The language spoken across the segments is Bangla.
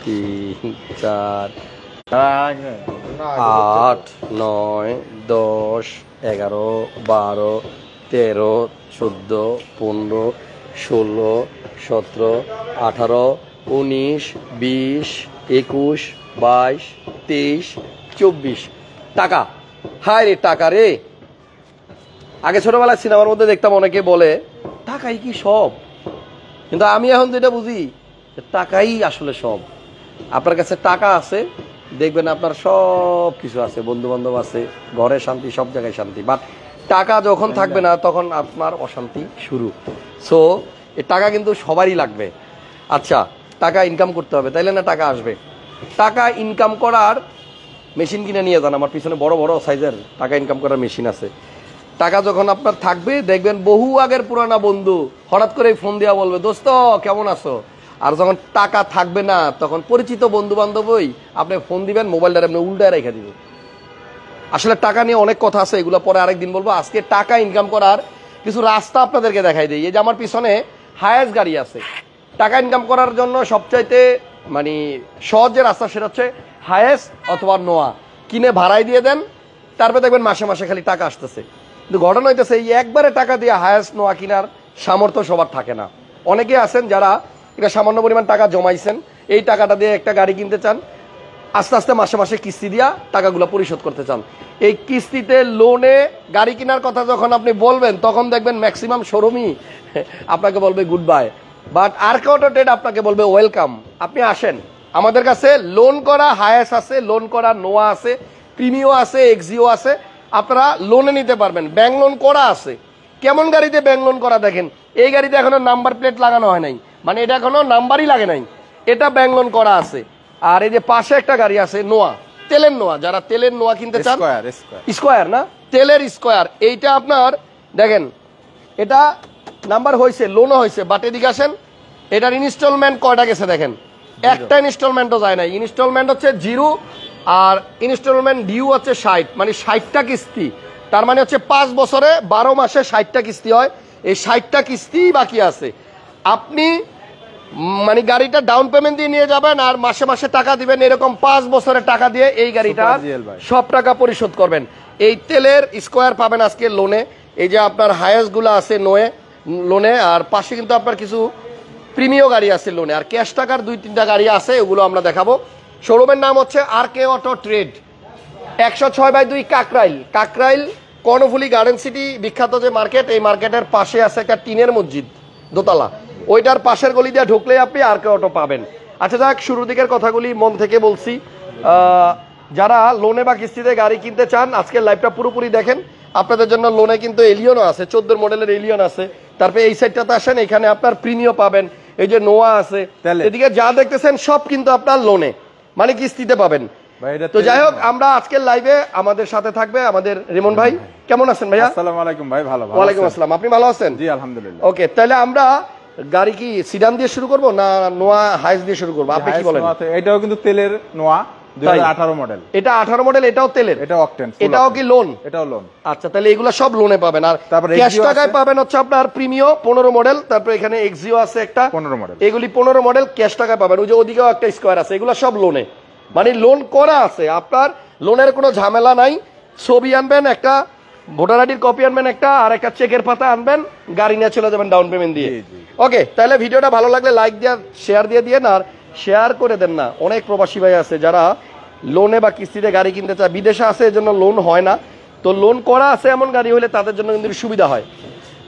3 4 8 9 10 11 12 13 14 15 16 17 18 19 20 21 22 23 24 টাকা। হায় রে টাকা রে। আগে ছোটবেলায় সিনেমার মধ্যে দেখতাম অনেকে বলে টাকাই কি সব, কিন্তু আমি এখন যেটা বুঝি টাকাই আসলে সব। আপনার কাছে টাকা আছে, দেখবেন আপনার সব কিছু আছে, বন্ধু বান্ধব আছে, ঘরে শান্তি, সব জায়গায় শান্তি। বাট টাকা যখন থাকবে না তখন আপনার অশান্তি শুরু। সো এই টাকা কিন্তু সবারই লাগবে। আচ্ছা, টাকা ইনকাম করতে হবে, তাইলে না টাকা আসবে। টাকা ইনকাম করার মেশিন কিনে নিয়ে যান, আমার পিছনে বড় বড় সাইজের টাকা ইনকাম করার মেশিন আছে। টাকা যখন আপনার থাকবে, দেখবেন বহু আগের পুরানা বন্ধু হঠাৎ করে ফোন দিয়া বলবে দোস্ত কেমন আছো। আর যখন টাকা থাকবে না তখন পরিচিত বন্ধু বান্ধবই আপনি ফোন দিবেন, মোবাইলটা আপনি উল্টায় রেখে দিবেন। আসলে টাকা নিয়ে অনেক কথা আছে, এগুলো পরে আরেকদিন বলবো। আজকে টাকা ইনকাম করার কিছু রাস্তা আপনাদেরকে দেখাই দিই। এই যে আমার পিছনে হায়েস্ট গাড়ি আছে, টাকা ইনকাম করার জন্য সবচাইতে মানে সহজ যে রাস্তা সেটা হচ্ছে হায়েস্ট অথবা নোয়া। কিনে ভাড়াই দিয়ে দেন, তারপরে দেখবেন মাসে মাসে খালি টাকা আসতেছে। কিন্তু ঘটনা হইতেছে এই একবারে টাকা দিয়ে হায়েস্ট নোয়া কেনার সামর্থ্য সবার থাকে না। অনেকে আছেন যারা এটা সামান্য পরিমাণ টাকা জমাইছেন, এই টাকাটা দিয়ে একটা গাড়ি কিনতে চান, আস্তে আস্তে মাসে মাসে কিস্তি দিয়া টাকাগুলো পরিশোধ করতে চান। এই কিস্তিতে লোনে গাড়ি কেনার কথা যখন আপনি বলবেন তখন দেখবেন ম্যাক্সিমাম শোরুমই আপনাকে বলবে good bye, but RK auto trade আপনাকে বলবে ওয়েলকাম, আপনি আসেন আমাদের কাছে। লোন করা হায়েস্ট আছে, লোন করা নোয়া আছে, প্রিমিও আছে, এক্সিও আছে, আপনারা লোনে নিতে পারবেন। ব্যাংক লোন করা আছে। কেমন গাড়িতে ব্যাংক লোন করা দেখেন, এই গাড়িতে এখনো নাম্বার প্লেট লাগানো হয় নাই, মানে এটা এখনো নাম্বারই লাগে নাই, এটা ব্যাংক লোন করা আছে। আর এই যে পাশে একটা গাড়ি আছে নোয়া, তেলের নোয়া, যারা তেলের নোয়া কিনতে চান, স্কোয়ার না তেলের স্কোয়ার, এইটা আপনার দেখেন এটা নাম্বার হয়েছে, লোনও হয়েছে, বাট এদিকে আসেন, এটার ইনস্টলমেন্ট কয়টা গেছে দেখেন, একটা ইনস্টলমেন্টও যায় নাই। ইনস্টলমেন্ট হচ্ছে 0 আর ইনস্টলমেন্ট ডিউ হচ্ছে 60, মানে 60টা কিস্তি। তার মানে হচ্ছে 5 বছরে 12 মাসে 60টা কিস্তি হয়। এই 60টা কিস্তি বাকি আছে। আপনি মানে গাড়িটা ডাউন পেমেন্ট দিয়ে নিয়ে যাবেন আর মাসে মাসে টাকা দিবেন, এরকম 5 বছরের টাকা দিয়ে এই গাড়িটা সব টাকা পরিশোধ করবেন। এই তেলের স্কোয়ার পাবেন আজকে লোনে। এই যে আপনার হায়েস্ট গুলো আছে লোনে, আর পাশে কিন্তু আপনার কিছু প্রিমিয় গাড়ি আছে লোনে, আর ক্যাশ টাকার 2-3টা গাড়ি আছে, ওগুলো আমরা দেখাবো। শোরুমের নাম হচ্ছে RK auto trade, 106/2 Kakrail Karnaphuli garden city বিখ্যাত যে মার্কেট, এই মার্কেটের পাশে আছে একটা টিনের মসজিদ দোতলা, ওইটার পাশের গলি দিয়ে ঢুকলে আপনি আরকে অটো পাবেন। আচ্ছা যাক, শুরুর দিকের কথাগুলি মন থেকে বলছি। যারা লোনে বা কিস্তিতে গাড়ি কিনতে চান আজকের লাইভটা পুরোপুরি দেখেন। আপনাদের জন্য লোনে কিন্তু এলিয়নও আছে, 14 মডেলের এলিয়ন আছে। তারপরে এই সাইডটাতে আসেন, এখানে আপনার প্রিমিও পাবেন, এই যে নোয়া আছে, এদিকে যা দেখতেছেন সব কিন্তু আপনার লোনে, মানে কিস্তিতে পাবেন। তো যাই হোক, আমরা আজকের লাইভে আমাদের সাথে থাকবে আমাদের রিমন ভাই। কেমন আছেন ভাইয়া? আসসালামু আলাইকুম ভাই। ভালো। ওয়ালাইকুম আসসালাম। আপনি ভালো আছেন? জি আলহামদুলিল্লাহ। ওকে, তাহলে আমরা গাড়ি কি সিডান দিয়ে শুরু করব না নোয়া হাইস দিয়ে শুরু করব, আপনি কি বলেন? এটাও কিন্তু তেলের নোয়া, 2018 মডেল। এটা 18 মডেল, এটাও তেলের, এটা অকটেন, এটাও কি লোন? এটাও লোন। আচ্ছা, তাহলে এগুলো সব লোনে পাবেন। আর ক্যাশ টাকায় পাবেন হচ্ছে আপনার প্রিমিও 15 মডেল, তারপর এখানে এক্সিও আছে একটা 15 মডেল, এগুলি 15 মডেল ক্যাশ টাকায় পাবেন। ওই যে ওদিকেও একটা স্কয়ার আছে, এগুলো সব লোনে, মানে লোন করা আছে। আপনার লোনের কোনো ঝামেলা নাই। ছবি আনবেন একটা, ভোটার আইডির কপি আনবেন একটা, আর একটা চেকের পাতা আনবেন, গাড়ি নিয়ে চলে যাবেন ডাউন পেমেন্ট দিয়ে। ওকে, তাহলে ভিডিওটা ভালো লাগলে লাইক দিয়ে শেয়ার দিয়ে দিয়েন, আর শেয়ার করে দেন না। অনেক প্রবাসী ভাই আছে যারা লোনে বা কিস্তিতে গাড়ি কিনতে চায়, বিদেশে আছে এজন্য লোন হয় না, তো লোন করা আছে এমন গাড়ি হলে তাদের জন্য কিন্তু সুবিধা হয়।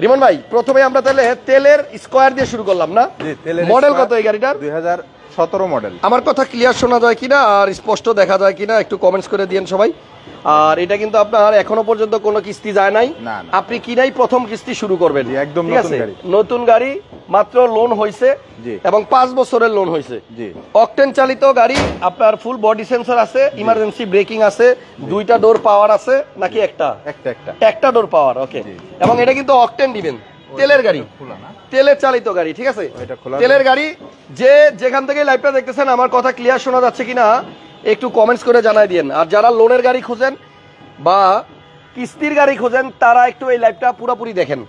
রিমন ভাই, প্রথমে আমরা তাহলে তেলের স্কয়ার দিয়ে শুরু করলাম না? মডেল কত এই গাড়িটার? 2017 মডেল। আমার কথা ক্লিয়ার শোনা যায় কিনা আর স্পষ্ট দেখা যায় কিনা একটু কমেন্টস করে দিয়েন সবাই। আর এটা কিন্তু আপনার এখনো পর্যন্ত কোনো কিস্তি যায় নাই, আপনি কিনাই প্রথম কিস্তি শুরু করবেন, একদম নতুন গাড়ি, মাত্র লোন হয়েছে এবং 5 বছরের লোন হয়েছে। অকটেন চালিত গাড়ি, আপনার ফুল বডি সেন্সর আছে, ইমার্জেন্সি ব্রেকিং আছে, 2টা ডোর পাওয়ার আছে নাকি একটা ডোর পাওয়ার। ওকে, এবং এটা কিন্তু অকটেন দিবেন, তেলের গাড়ি, তেলের চালিত গাড়ি, ঠিক আছে, তেলের গাড়ি। যে যেখান থেকে লাইভটা দেখতেছেন আমার কথা ক্লিয়ার শোনা যাচ্ছে কিনা একটু কমেন্টস করে জানাই দিন। আর যারা লোনের গাড়ি খোঁজেন বা কিস্তির গাড়ি খোঁজেন তারা একটু এই লাইভটা পুরোপুরি দেখেন।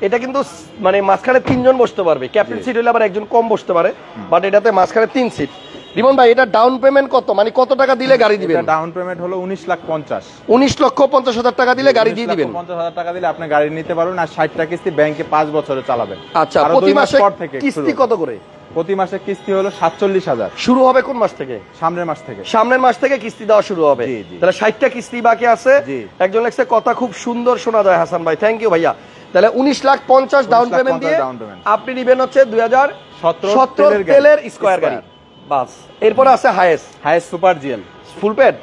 এটা কিন্তু মানে মাঝখানে 3 জন বসতে পারবে, ক্যাপ্টেন সিট হলে আবার একজন কম বসতে পারে, বাট এটাতে মাঝখানে 3 সিট। রিমন ভাই এটা ডাউন পেমেন্ট কত, মানে কত টাকা দিলে গাড়ি দিবেন? ডাউন পেমেন্ট হলো 19,50,000। 19,50,000 টাকা দিলে গাড়ি দিয়ে দিবেন। 19,50,000 টাকা দিলে আপনি গাড়ি নিতে পারবেন, আর 60টা কিস্তি ব্যাংকে 5 বছরে চালাবেন। আচ্ছা, আরো প্রতি 2 মাস মাসে পর থেকে কিস্তি কত করে? প্রতি মাসে কিস্তি হলো 47,000। শুরু হবে কোন মাস থেকে? সামনের মাস থেকে। সামনের মাস থেকে কিস্তি দেওয়া শুরু হবে। জি, জি। তাহলে 60টা কিস্তি বাকি আছে। জি। একজন লেখছে কথা খুব সুন্দর শোনা যায় হাসান ভাই, থ্যাংক ইউ ভাইয়া। তাহলে 19,50,000 ডাউন পেমেন্ট দিয়ে ডাউন পেমেন্ট। আপনি নিবেন হচ্ছে 2017 তেলের তেলের স্কয়ার গাড়ি বাস। এরপরে আছে highest super GL full pad.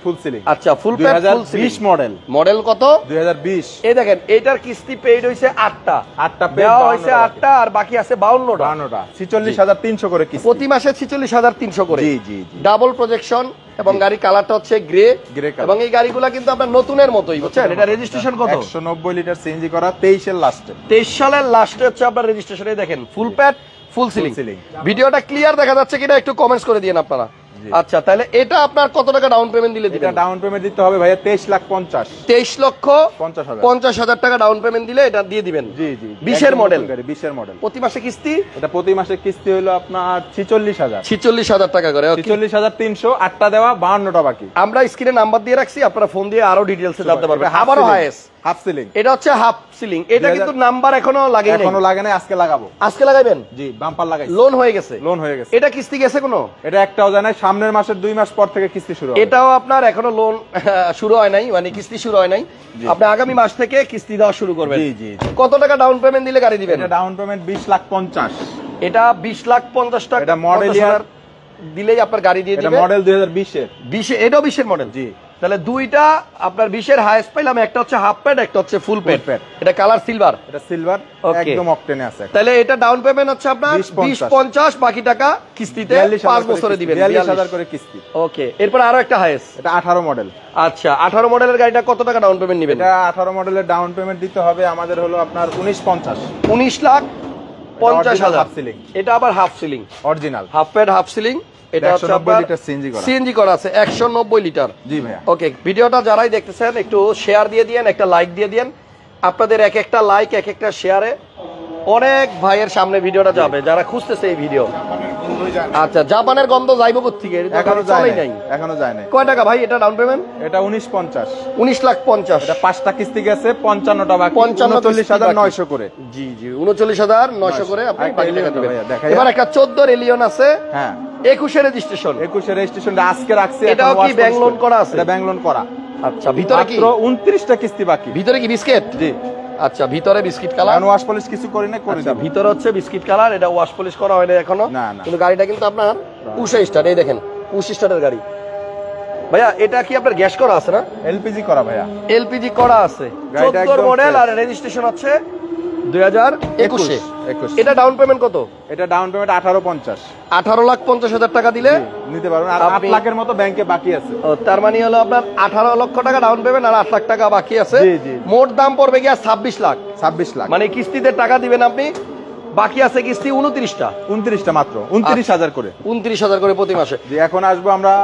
Full ceiling. আচ্ছা, full pad full ceiling 2020 model. Model কত? 2020। এই দেখেন এটার কিস্তি পেইড হইছে 8টা। 8টা দেওয়া হইছে 8টা, আর বাকি আছে 52টা। 46,300 করে কিস্তি। প্রতি মাসে 46,300 করে। জি জি জি। ডাবল প্রজেকশন এবং গাড়ি কালারটা হচ্ছে গ্রে কালার। এবং এই গাড়িগুলো কিন্তু আপনার নতুনের মতোই, বুঝছেন? এটা রেজিস্ট্রেশন কত? 190 লিটার সিএনজি করা, 23 এর লাস্টে। 23 সালের লাস্টে হচ্ছে আপনার রেজিস্ট্রেশনে। দেখেন ফুল প্যাড ফুল সিলিং। সিলিং। ভিডিওটা ক্লিয়ার দেখা যাচ্ছে কিনা একটু কমেন্টস করে দিয়েন আপনারা। আচ্ছা, তাহলে এটা আপনার কত টাকা ডাউন পেমেন্ট দিলে এটা দিবেন? ডাউন পেমেন্ট দিতে হবে ভাইয়া 23,50,000। 23,50,000 টাকা ডাউন পেমেন্ট দিলে এটা দিয়ে দিবেন। জি জি। 20 এর মডেল। 20 এর মডেল। প্রতি মাসে কিস্তি? এটা প্রতি মাসে কিস্তি হলো আপনার 46,000। 46,000 টাকা করে। 46,300। 8টা দেওয়া, 52টা বাকি। আমরা স্ক্রিনে নাম্বার দিয়ে রাখছি, আপনারা ফোন দিয়ে আরো ডিটেইলসে জানতে পারবেন। আবারও হাইয়েস্ট হাফ সিলিং। এটা হচ্ছে হাফ সিলিং। এটা কিন্তু নাম্বার এখনো লাগেনি। এখনো লাগে নাই, আজকে লাগাবো। আজকে লাগাইবেন? জি, বাম্পার লাগাইছি। লোন হয়ে গেছে? লোন হয়ে গেছে। এটা কিস্তি গেছে কোনো? এটা একটাও যায় নাই, সামনের মাসের 2 মাস পর থেকে কিস্তি শুরু হবে। এটাও আপনার এখনো লোন শুরু হয় নাই, মানে কিস্তি শুরু হয় নাই। আপনি আগামী মাস থেকে কিস্তি দেওয়া শুরু করবেন। জি জি। কত টাকা ডাউন পেমেন্ট দিলে গাড়ি দিবেন? এটা ডাউন পেমেন্ট 20,50,000। এটা 20,50,000 টাকা। এটা মডেল ইয়ার দিলেই আপনার গাড়ি দিয়ে এটা দিবে। মডেল 2020 এর। 20 এটাও 20 এর মডেল। জি। তাহলে দুইটা আপনার 20 এর হাইয়েস্ট পাইলাম, একটা হচ্ছে হাফ প্যাড, একটা হচ্ছে ফুল প্যাড। এটা কালার সিলভার। এটা সিলভার, একদম অকটেনে আছে। তাহলে এটা ডাউন পেমেন্ট হচ্ছে আপনার 20,50, বাকি টাকা কিস্তিতে 5 বছরে দিবেন। 42,000 করে কিস্তি। ওকে, এরপর আরো একটা হাইয়েস্ট। এটা 18 মডেল। আচ্ছা, 18 মডেলের গাড়িটা কত টাকা ডাউন পেমেন্ট নেবেন? এটা 18 মডেলের ডাউন পেমেন্ট দিতে হবে আমাদের হলো আপনার 19,50,000। 19,50,000 হাফ সিলিং। এটা আবার half ceiling, original half pad half ceiling. এটা হচ্ছে 190 লিটার সিএনজি করা। সিএনজি করা আছে 190 লিটার। জি ভাইয়া। ওকে, ভিডিওটা যারাই দেখতেছেন একটু শেয়ার দিয়ে দিয়েন, একটা লাইক দিয়ে দিয়েন। আপনাদের এক একটা লাইক, এক একটা শেয়ারে অনেক ভাইয়ের সামনে ভিডিওটা যাবে যারা খুঁজতেছে এই ভিডিও। আচ্ছা, জাপানের গন্ধ যাইব কোত্থেকে? এখনো যায় নাই। এখনো যায় নাই। কয় টাকা ভাই এটা ডাউন পেমেন্ট? এটা 19,50,000। 19,50,000। এটা 5টা কিস্তি গেছে, 55টা বাকি, 39,900 করে। জি জি, 39,900 করে আপনি একটা বাকি টাকা এলিয়ন দিবেন। ভাইয়া, দেখাই। এবার একটা 14 এলিয়ন আছে। হ্যাঁ, 21 এর রেজিস্ট্রেশন। 21 এর রেজিস্ট্রেশনটা আজকে রাখছি। এটাও কি ব্যাংক লোন করা আছে? এটা ব্যাংক লোন করা। আচ্ছা, ভিতরে কি? মাত্র 29টা কিস্তি বাকি। ভিতরে কি বিস্কিট? জি। আচ্ছা, ভিতরে বিস্কিট কালার। কারণ ওয়াশ পলিশ কিছু করি না, করে আচ্ছা, দিই। ভিতরে হচ্ছে বিস্কিট কালার। এটা ওয়াশ পলিশ করা হয়নি এখনো। না, না। কিন্তু গাড়িটা কিন্তু আপনার পুশ স্টার্ট। এই দেখেন পুশ স্টার্টের গাড়ি। ভাইয়া এটা কি আপনার গ্যাস করা আছে না? এলপিজি করা ভাইয়া। এলপিজি করা আছে। গাড়িটা 14 একদম মডেল, fresh। আর রেজিস্ট্রেশন হচ্ছে 2021 এ। 21। এটা ডাউন পেমেন্ট কত? এটা ডাউন পেমেন্ট 18,50,000। 18,50,000 টাকা দিলে নিতে পারবেন। আর 8 লাখের মতো ব্যাংকে বাকি আছে। ও, তার মানে হলো আপনার 18 লক্ষ টাকা ডাউন পেমেন্ট আর 8 লাখ টাকা বাকি আছে। জি, জি। মোট দাম পড়বে গিয়া 26 লাখ। 26 লাখ। মানে কিস্তিতে টাকা দিবেন আপনি, বাকি আছে কিস্তি 29টা। 29টা মাত্র 29,000 করে। 29,000 করে প্রতি মাসে। জি, এখন আসবো আমরা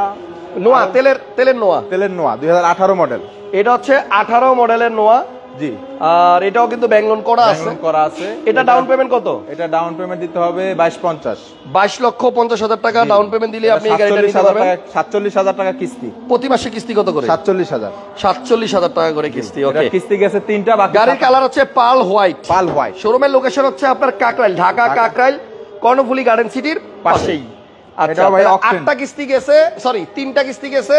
নোয়া তেলের নোয়া। তেলের নোয়া 2018 মডেল। এটা হচ্ছে 18 মডেলের নোয়া। জি। আর এটাও কিন্তু ব্যাংক লোন করা ব্যাংক আছে। লোন করা আছে। এটা ডাউন পেমেন্ট কত? এটা ডাউন পেমেন্ট দিতে হবে 22,50,000। 22,50,000 টাকা ডাউন পেমেন্ট দিলে আপনি এই গাড়িটা নিতে পারবেন। 47,000 টাকা কিস্তি। প্রতি মাসে কিস্তি কত করে? 47,000। 47,000 টাকা করে কিস্তি। এটা ওকে, কিস্তি গেছে 3টা বাকি। গাড়ির কালার হচ্ছে পাল হোয়াইট। Pearl white. শোরুমের লোকেশন হচ্ছে আপনার কাকরাইল, ঢাকা কাকরাইল, কর্ণফুলী গার্ডেন সিটির পাশেই। আচ্ছা, এটাও ভাই auction। 8টা কিস্তি গেছে, সরি 3টা কিস্তি গেছে,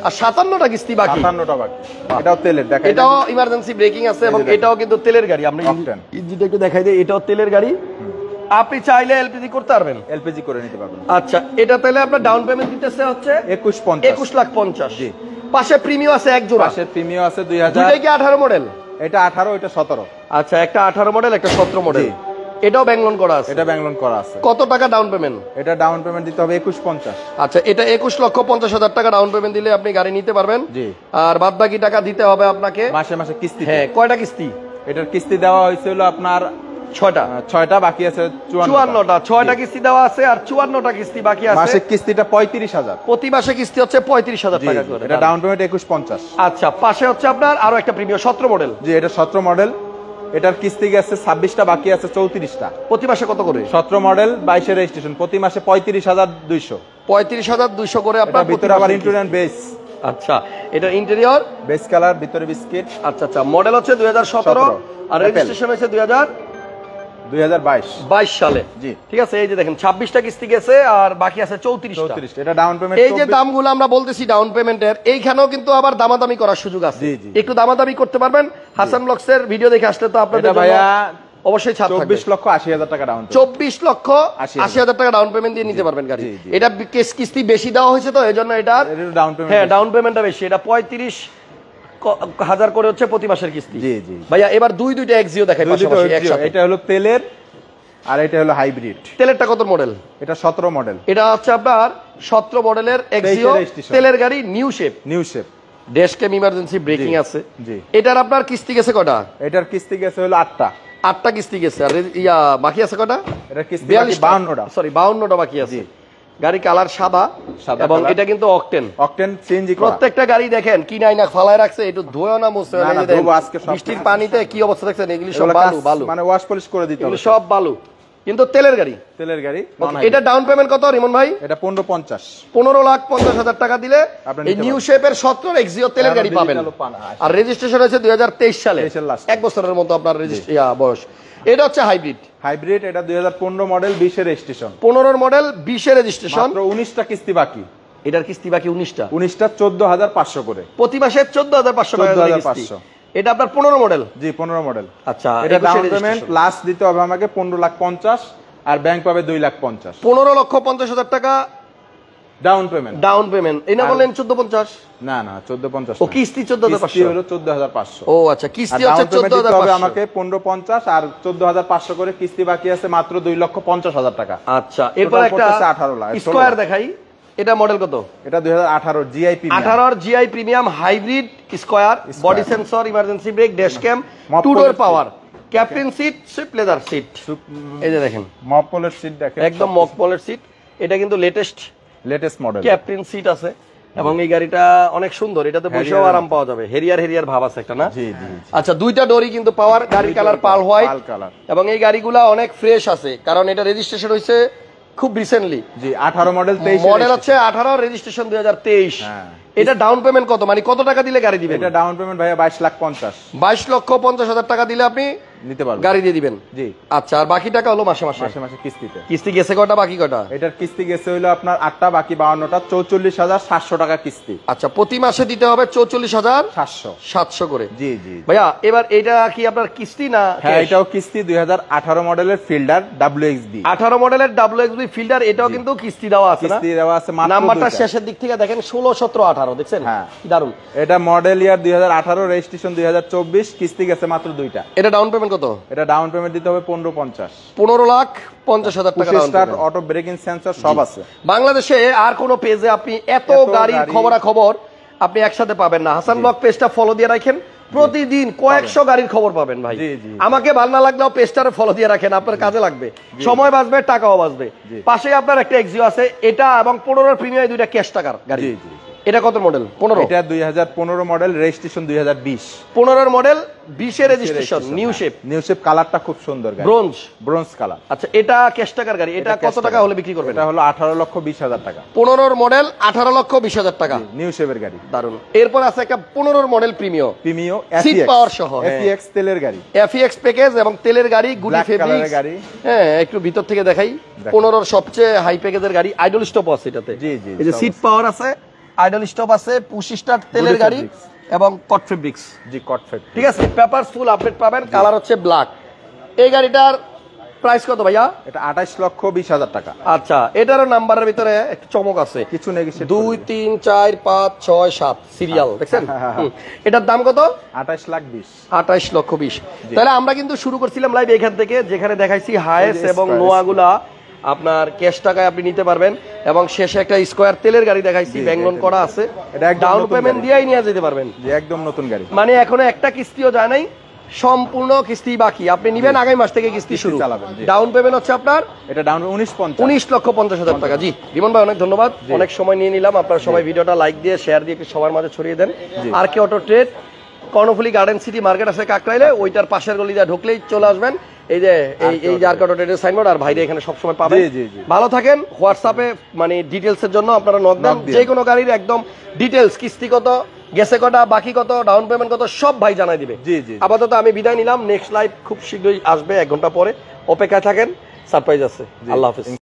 আর 57টা কিস্তি বাকি। 57টা বাকি। এটাও তেলের, দেখাই। এটাও ইমার্জেন্সি ব্রেকিং আছে এবং এটাও কিন্তু তেলের গাড়ি। আমরা Octane। ইঞ্জিনটা একটু দেখাই দিই। এটাও তেলের গাড়ি। আপনি চাইলে এলপিজি করতে পারবেন। এলপিজি করে নিতে পারবেন। আচ্ছা, এটা তাহলে আপনার ডাউন পেমেন্ট দিতেছে হচ্ছে 21,50,000। 21,50,000। জি। পাশে প্রিমিয়াম আছে এক জোড়া। পাশের প্রিমিয়াম আছে 2000। দুইটাই কি 18 মডেল? এটা 18, এটা 17। আচ্ছা, একটা 18 মডেল, একটা 17 মডেল। জি। এটাও ব্যাংক লোন করা আছে। এটা ব্যাংক লোন করা আছে। কত টাকা ডাউন পেমেন্ট? এটা ডাউন পেমেন্ট দিতে হবে 21,50,000। আচ্ছা, এটা 21,50,000 টাকা ডাউন পেমেন্ট দিলে আপনি গাড়ি নিতে পারবেন। জি। আর বাদ বাকি টাকা দিতে হবে আপনাকে মাসে মাসে কিস্তি। হ্যাঁ, কয়টা কিস্তি? এটার কিস্তি দেওয়া হয়েছিল আপনার 6টা। 6টা, বাকি আছে 54টা। 6টা কিস্তি দেওয়া আছে আর 54টা কিস্তি বাকি আছে। মাসিক কিস্তিটা 35,000। প্রতি মাসে কিস্তি হচ্ছে 35,000 টাকা করে। এটা ডাউন পেমেন্ট 21,50,000। আচ্ছা, পাশে হচ্ছে আপনার আরো একটা প্রিমিয়াম 17 মডেল। জি, এটা 17 মডেল। এটার কিস্তি গেছে 26টা, বাকি আছে 34টা। প্রতি মাসে কত করে? 17 মডেল, 22 এর রেজিস্ট্রেশন। প্রতি মাসে 35,200। 35,200 করে আপনার ভিতরে আবার ইন্টেরিয়র বেস। আচ্ছা, এটা ইন্টেরিয়র বেস কালার, ভিতরে বিস্কিট। আচ্ছা আচ্ছা, মডেল হচ্ছে 2017 আর রেজিস্ট্রেশন হয়েছে 2022 সালে। জি, ঠিক আছে। এই যে দেখেন 26টা কিস্তি গেছে আর বাকি আছে 34টা। এটা ডাউন পেমেন্ট। এই যে দামগুলো আমরা বলতেছি ডাউন পেমেন্টের, এইখানেও কিন্তু আবার দামাদামি করার সুযোগ আছে। একটু দামাদামি করতে পারবেন। হাসান ব্লগসের ভিডিও দেখে আসলে তো আপনাদের ভাইয়া অবশ্যই ছাড় থাকবে। 24,80,000 টাকা ডাউন। 24,80,000 টাকা ডাউন পেমেন্ট দিয়ে নিতে পারবেন গাড়ি। এটা কিস্তি বেশি দেওয়া হয়েছে তো এজন্য এটার ডাউন পেমেন্ট, হ্যাঁ ডাউন পেমেন্টটা বেশি। এটা 35,000 করে হচ্ছে প্রতি মাসের কিস্তি। জি জি ভাইয়া এবার দুইটা এক্সিও দেখাই পাশাপাশি একসাথে। এটা হলো তেলের আর এটা হলো হাইব্রিড। তেলেরটা কত মডেল? এটা 17 মডেল। এটা হচ্ছে আপনার 17 মডেলের এক্সিও তেলের গাড়ি, new shape. Dash cam, emergency braking আছে। এটার আপনার কিস্তি গেছে কটা? এটার কিস্তি গেছে হলো 8টা কিস্তি গেছে। আর বাকি আছে কটা? এটা কিস্তি বাকি 52টা। সরি 52টা বাকি আছে। গাড়ি কালার সাদা এবং এটা কিন্তু অকটেন সিএনজি করা। প্রত্যেকটা গাড়ি দেখেন কি নাই না ফালায় রাখছে, একটু ধোয়া না মুছে না। এই যে বৃষ্টির পানিতে কি অবস্থা দেখছেন, এগুলি সব বালু মানে ওয়াশ পলিশ করে দিতে হবে, সব বালু। কিন্তু তেলের গাড়ি। এটা ডাউন পেমেন্ট কত রিমন ভাই? এটা 15,50 15,50,000 টাকা দিলে এই নিউ শেপের 17 এক্সিও তেলের গাড়ি পাবেন। আর রেজিস্ট্রেশন হয়েছে 2023 সালে, এক বছরের মতো আপনার বয়স। এটা হচ্ছে হাইব্রিড। এটা 2015 মডেল, 20 এর রেজিস্ট্রেশন। 15 মডেল, 20 এর রেজিস্ট্রেশন। মাত্র 19টা কিস্তি বাকি। এটার কিস্তি বাকি 19টা 14,500 করে প্রতি মাসে। 14,500 টাকা কিস্তি। এটা আপনার 15 মডেল। জি 15 মডেল। আচ্ছা, এটা ডাউন পেমেন্ট প্লাস দিতে হবে আমাকে 15,50,000 আর ব্যাংক পাবে 2,50,000। 15,50,000 টাকা ডাউন পেমেন্ট। এই না বলেন 14,50? না 14,50। ও কিস্তি 14,500 হলো 14,500। ও আচ্ছা, কিস্তি হচ্ছে 14,500। আমাকে 15,50 আর 14,500 করে কিস্তি বাকি আছে মাত্র 2,50,000 টাকা। আচ্ছা, এরপর একটা 18 লাখ স্কয়ার দেখাই। এটা মডেল কত? এটা 2018 GI premium. 18 GI premium hybrid square, body sensor, emergency brake, dash cam, two door power, captain seat, swift leather seat. এই যে দেখেন মকপলের সিট দেখেন, একদম মকপলের সিট। এটা কিন্তু লেটেস্ট মডেল। ক্যাপ্টেন সিট আছে এবং এই গাড়িটা অনেক সুন্দর। এটাতে বসেও আরাম পাওয়া যাবে। হেরিয়ার ভাব আছে একটা না? জি জি। আচ্ছা, দুইটা ডোরই কিন্তু পাওয়ার। গাড়ির কালার পাল হোয়াইট এবং এই গাড়িগুলা অনেক ফ্রেশ আছে কারণ এটা রেজিস্ট্রেশন হইছে খুব রিসেন্টলি। জি 18 মডেল, 23 মডেল হচ্ছে 18, রেজিস্ট্রেশন 2023। এটা ডাউন পেমেন্ট কত, মানে কত টাকা দিলে গাড়ি দিবেন? এটা ডাউন পেমেন্ট ভাইয়া 22,50,000। 22,50,000 টাকা দিলে আপনি নিতে পারবেন, গাড়ি দিয়ে দিবেন। জি। আচ্ছা, আর বাকি টাকা হলো মাসে কিস্তিতে। কিস্তি গেছে কটা, বাকি কটা? এটার কিস্তি গেছে হলো আপনার 8টা, বাকি 52টা, 44,700 টাকা কিস্তি। আচ্ছা, প্রতি মাসে দিতে হবে 44,700 করে। জি জি ভাইয়া, এবার এটা কি আপনার কিস্তি না? হ্যাঁ, এটাও কিস্তি। 2018 মডেলের ফিল্ডার WXB। 18 মডেলের WXB ফিল্ডার, এটাও কিন্তু কিস্তি দেওয়া আছে না? কিস্তি দেওয়া আছে মাত্র। নাম্বারটা শেষের দিক থেকে দেখেন 16, 17, 18 দেখছেন? হ্যাঁ, কি দারুন। এটা মডেল ইয়ার 2018, রেজিস্ট্রেশন 2024, কিস্তি গেছে মাত্র 2টা। এটা ডাউন পেমেন্ট কত? এটা ডাউন পেমেন্ট দিতে হবে 15,50,000। 15,50,000 টাকা down payment. Auto breaking sensor সব আছে। বাংলাদেশে আর কোন পেজে আপনি এত গাড়ির খবরাখবর আপনি একসাথে পাবেন না। হাসান ব্লগ পেজটা ফলো দিয়ে রাখেন, প্রতিদিন কয়েকশো গাড়ির খবর পাবেন ভাই। আমাকে ভালো না লাগলেও পেজটারে ফলো দিয়ে রাখেন, আপনার কাজে লাগবে, সময় বাঁচবে, টাকাও বাঁচবে। পাশে আপনার একটা এক্সিও আছে, এটা এবং 15 প্রিমিয়াম, দুইটা ক্যাশ টাকার গাড়ি। এটা কত মডেল? 15। এটা 2015 মডেল, রেজিস্ট্রেশন 2020। 15 মডেল, 20 এর রেজিস্ট্রেশন, নিউ শেপ কালারটা খুব সুন্দর, ব্রোঞ্জ কালার। আচ্ছা, এটা ক্যাশ টাকার গাড়ি। এটা কত টাকা হলে বিক্রি করবেন? এটা হলো 18,20,000 টাকা। 15 মডেল, 18,20,000 টাকা, নিউ শেপের গাড়ি, দারুন। এরপর আছে একটা 15 মডেল প্রিমিয়াম সিট পাওয়ার সহ, FEX তেলের গাড়ি, FEX প্যাকেজ এবং তেলের গাড়ি, গুলি ফেব্রিক্স গাড়ি। হ্যাঁ, একটু ভিতর থেকে দেখাই। 15 সবচেয়ে হাই প্যাকেজের গাড়ি, আইডল স্টপ আছে এটাতে। জি জি, এই যে সিট পাওয়ার আছে, আইডল স্টপ আছে, পুশ স্টার্ট তেলের গাড়ি এবং কট ফেব্রিক্স। জি, কট ফেব্রিক্স, ঠিক আছে। পেপারস ফুল আপডেট পাবেন। কালার হচ্ছে ব্ল্যাক। এই গাড়িটার প্রাইস কত ভাইয়া? এটা 28,20,000 টাকা। আচ্ছা, এটারও নাম্বারের ভিতরে একটু চমক আছে, কিছু নেগোশিয়েট 2, 3, 4, 5, 6, 7 সিরিয়াল, দেখছেন? এটার দাম কত? 28,20,000। 28,20,000। তাহলে আমরা কিন্তু শুরু করছিলাম লাইভ এখান থেকে, যেখানে দেখাইছি হায়েস এবং নোয়াগুলা আপনার ক্যাশ টাকায় আপনি নিতে পারবেন, এবং শেষে একটা স্কয়ার তেলের গাড়ি দেখাইছি, ব্যাংলোন করা আছে, ডাউন পেমেন্ট দিয়েই নিয়ে যেতে পারবেন। একদম নতুন গাড়ি, মানে এখনো একটা কিস্তিও যায় নাই, সম্পূর্ণ কিস্তি বাকি। আপনি নিবেন আগামী মাস থেকে কিস্তি শুরু, ডাউন পেমেন্ট হচ্ছে আপনার, এটা ডাউন 19,50,000 টাকা। জি রিমন ভাই, অনেক ধন্যবাদ, অনেক সময় নিয়ে নিলাম। আপনারা সবাই ভিডিওটা লাইক দিয়ে শেয়ার দিয়ে সবার মাঝে ছড়িয়ে দেন। R K auto trade, Karnaphuli garden city market আছে কাকরাইলে, ওইটার পাশের গলি দিয়ে ঢুকলেই চলে আসবেন। এই যে এই যে আরকে অটো ট্রেডের সাইনবোর্ড আর ভাইরে এখানে সবসময় পাবেন। জি, জি, জি। ভালো থাকেন। হোয়াটসঅ্যাপে মানে ডিটেলস এর জন্য আপনারা নক দেন, নক দিন। যে কোনো গাড়ির একদম ডিটেলস, কিস্তি কত, গেছে কটা, বাকি কত, ডাউন পেমেন্ট কত, সব ভাই জানাই দিবে। জি, জি। আপাতত আমি বিদায় নিলাম, নেক্সট লাইভ খুব শীঘ্রই আসবে 1 ঘন্টা পরে, অপেক্ষায় থাকেন, সারপ্রাইজ আছে। আল্লাহ হাফেজ।